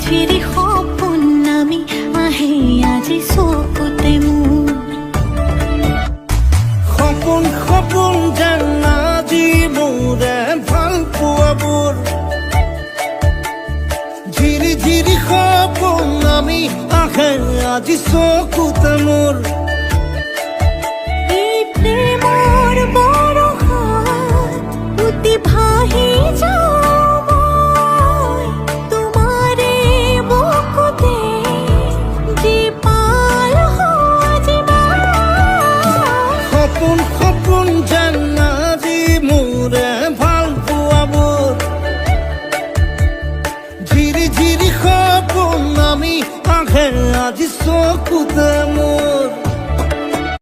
ঝিৰি সপোন নামি আহে আজি চকুতে মোৰ সপোন সপোন যেন আজি মোৰে ভাল পোৱাবোৰ ঝিৰি ঝিৰি সপোন নামি আহে আজি চকুতে মোৰ